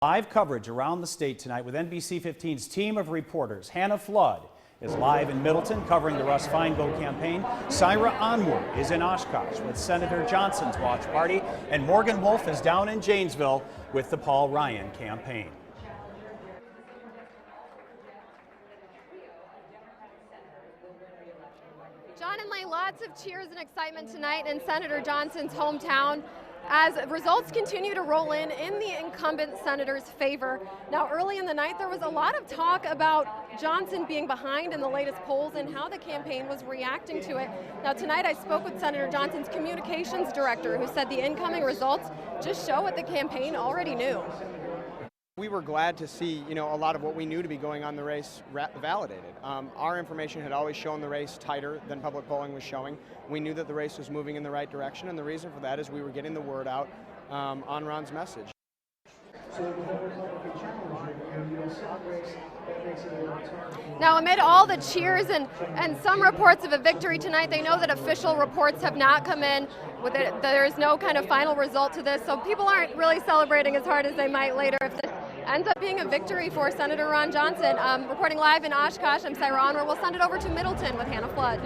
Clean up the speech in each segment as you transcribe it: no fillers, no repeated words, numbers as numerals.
Live coverage around the state tonight with NBC 15's team of reporters. Hannah Flood is live in Middleton covering the Russ Feingold campaign. Saira Anwer is in Oshkosh with Senator Johnson's watch party. And Morgan Wolfe is down in Janesville with the Paul Ryan campaign. John and Lane, lots of cheers and excitement tonight in Senator Johnson's hometown as results continue to roll in the incumbent senator's favor. Now, early in the night, there was a lot of talk about Johnson being behind in the latest polls and how the campaign was reacting to it. Now, tonight I spoke with Senator Johnson's communications director, who said the incoming results just show what the campaign already knew. We were glad to see, a lot of what we knew to be going on in the race validated. Our information had always shown the race tighter than public polling was showing. We knew that the race was moving in the right direction, and the reason for that is we were getting the word out on Ron's message. Now, amid all the cheers and some reports of a victory tonight, they know that official reports have not come in. There is no kind of final result to this, so people aren't really celebrating as hard as they might later if this ends up being a victory for Senator Ron Johnson. Reporting live in Oshkosh, I'm Saira Anwer. We'll send it over to Middleton with Hannah Flood.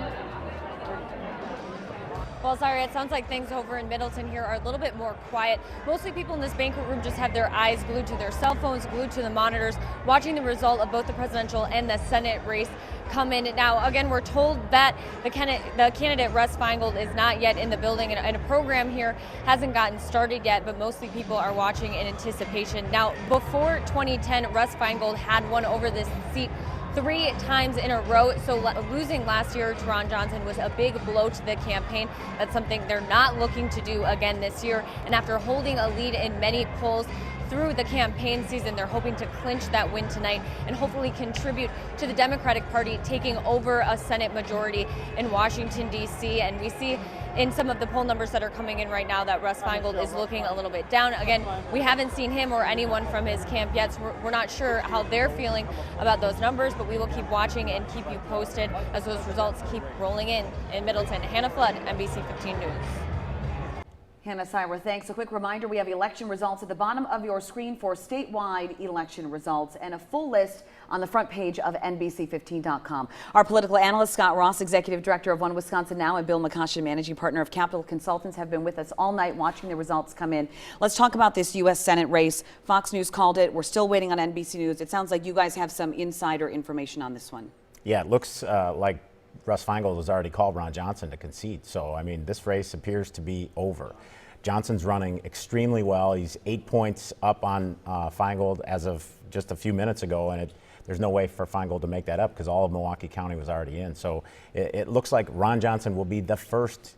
Well, sorry, it sounds like things over in Middleton here are a little bit more quiet. Mostly people in this banquet room just have their eyes glued to their cell phones, glued to the monitors, watching the result of both the presidential and the Senate race come in. Now, again, we're told that the candidate, Russ Feingold, is not yet in the building, and a program here hasn't gotten started yet, but mostly people are watching in anticipation. Now, before 2010, Russ Feingold had won over this seat 3 times in a row, so losing last year to Ron Johnson was a big blow to the campaign. That's something they're not looking to do again this year, and after holding a lead in many polls through the campaign season, they're hoping to clinch that win tonight and hopefully contribute to the Democratic Party taking over a Senate majority in Washington, D.C. And we see in some of the poll numbers that are coming in right now that Russ Feingold is looking a little bit down. Again, we haven't seen him or anyone from his camp yet, so we're not sure how they're feeling about those numbers, but we will keep watching and keep you posted as those results keep rolling in Middleton. Hannah Flood, NBC 15 News. Hannah, Saira, thanks. A quick reminder, we have election results at the bottom of your screen for statewide election results and a full list on the front page of NBC15.com. Our political analyst, Scott Ross, Executive Director of One Wisconsin Now, and Bill McCoshen, Managing Partner of Capital Consultants, have been with us all night watching the results come in. Let's talk about this U.S. Senate race. Fox News called it. We're still waiting on NBC News. It sounds like you guys have some insider information on this one. Yeah, it looks like Russ Feingold has already called Ron Johnson to concede. So, I mean, this race appears to be over. Johnson's running extremely well. He's 8 points up on Feingold as of just a few minutes ago, and there's no way for Feingold to make that up because all of Milwaukee County was already in. So it looks like Ron Johnson will be the first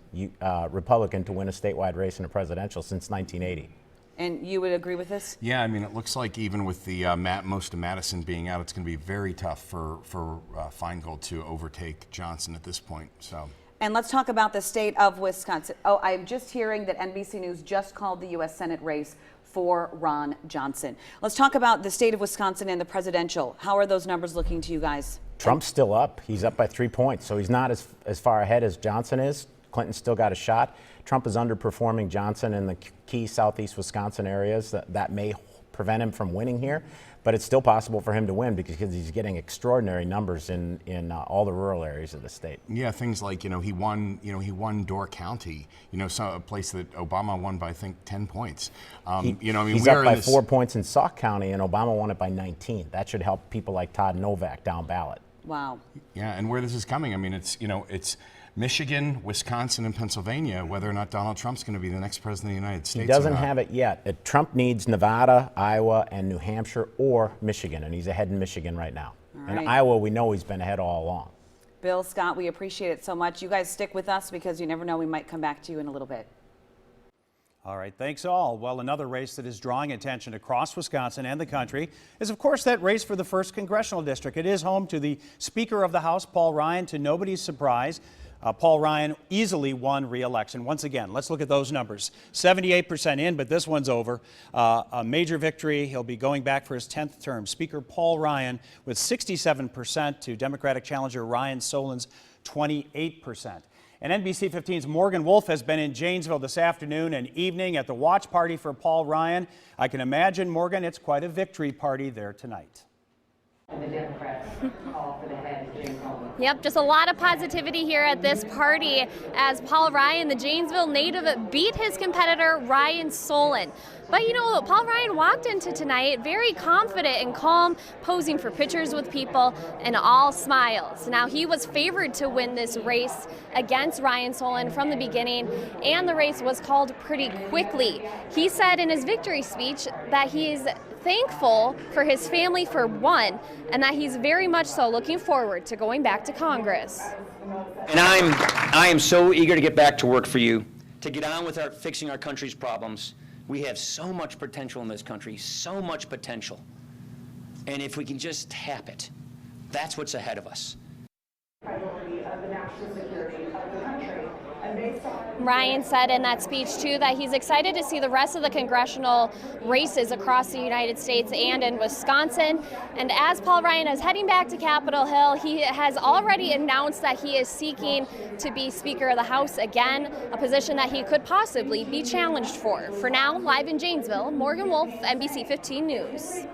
Republican to win a statewide race in a presidential since 1980. And you would agree with this? Yeah, I mean, it looks like even with the most of Madison being out, it's going to be very tough for Feingold to overtake Johnson at this point. So. And let's talk about the state of Wisconsin. Oh, I'm just hearing that NBC News just called the U.S. Senate race for Ron Johnson. Let's talk about the state of Wisconsin and the presidential. How are those numbers looking to you guys? Trump's still up. He's up by 3 points, so he's not as far ahead as Johnson is. Clinton's still got a shot. Trump is underperforming Johnson in the key southeast Wisconsin areas. That may prevent him from winning here, but it's still possible for him to win because he's getting extraordinary numbers in all the rural areas of the state. Yeah, things like he won Door County, a place that Obama won by I think 10 points. He's up by 4 points in Sauk County, and Obama won it by 19. That should help people like Todd Novak down ballot. Wow. Yeah, and where this is coming, I mean, it's Michigan, Wisconsin, and Pennsylvania, whether or not Donald Trump's going to be the next president of the United States. He doesn't have it yet. Trump needs Nevada, Iowa, and New Hampshire or Michigan, and he's ahead in Michigan right now. Right. And Iowa, we know he's been ahead all along. Bill, Scott, we appreciate it so much. You guys stick with us because you never know, we might come back to you in a little bit. All right, thanks all. Well, another race that is drawing attention across Wisconsin and the country is, of course, that race for the 1st Congressional District. It is home to the Speaker of the House, Paul Ryan, to nobody's surprise. Paul Ryan easily won re-election. Once again, let's look at those numbers. 78% in, but this one's over. A major victory. He'll be going back for his 10th term. Speaker Paul Ryan with 67% to Democratic challenger Ryan Solin's 28%. And NBC 15's Morgan Wolfe has been in Janesville this afternoon and evening at the watch party for Paul Ryan. I can imagine, Morgan, it's quite a victory party there tonight. And the Democrats call for the head of James Holden. Yep, just a lot of positivity here at this party as Paul Ryan, the Janesville native, beat his competitor Ryan Solon. But you know, Paul Ryan walked into tonight very confident and calm, posing for pictures with people and all smiles. Now, he was favored to win this race against Ryan Solon from the beginning, and the race was called pretty quickly. He said in his victory speech that he is thankful for his family for one, and that he's very much so looking forward to going back to Congress. And I am so eager to get back to work for you, to get on with fixing our country's problems. We have so much potential in this country, so much potential. And if we can just tap it, that's what's ahead of us. Priority of the national security of the country. And based on Ryan said in that speech, too, that he's excited to see the rest of the congressional races across the United States and in Wisconsin. And as Paul Ryan is heading back to Capitol Hill, he has already announced that he is seeking to be Speaker of the House again, a position that he could possibly be challenged for. For now, live in Janesville, Morgan Wolfe, NBC 15 News.